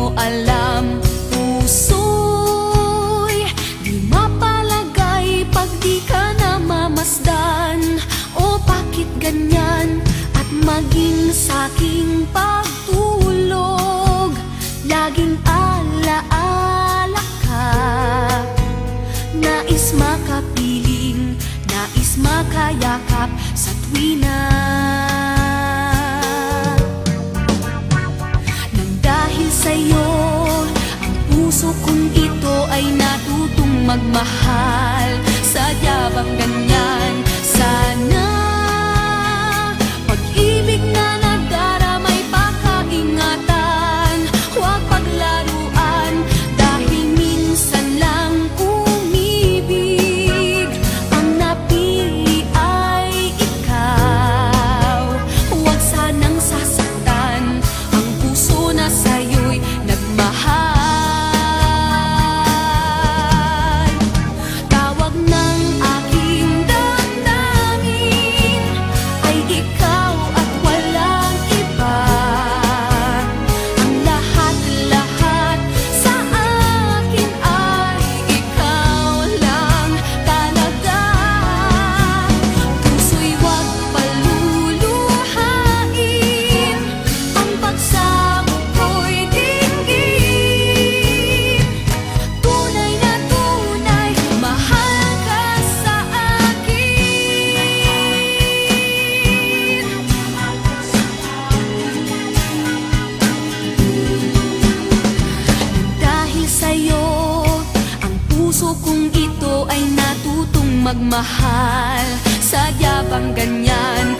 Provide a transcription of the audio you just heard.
mo alam, puso'y di mapalagay pag di ka namamasdan. O bakit ganyan? At maging sa'king pagtulog, laging alaala ka. Nais makapiling, nais makayakap sa tuwina. Nang dahil sa'yo, ang puso kong ito ay natutong magmahal. Sadya bang ganyan? Sana pag-ibig na nagdaramay pakaingatan, huwag paglaruan dahil minsan lang umibig. Ang napili ay ikaw, huwag sanang sasaktan ang puso na sa'yo'y nagmahal. Tawag ng aking damdamin ay ikaw at walang iba. Ang lahat-lahat sa akin ay ikaw lang talaga. Puso'y huwag paluluhain, ang pagsamo ko'y dinggin. Tunay na tunay, mahal ka sa akin. Dahil sa'yo, ang puso kong ito ay natutong magmahal. Sadya bang ganyan?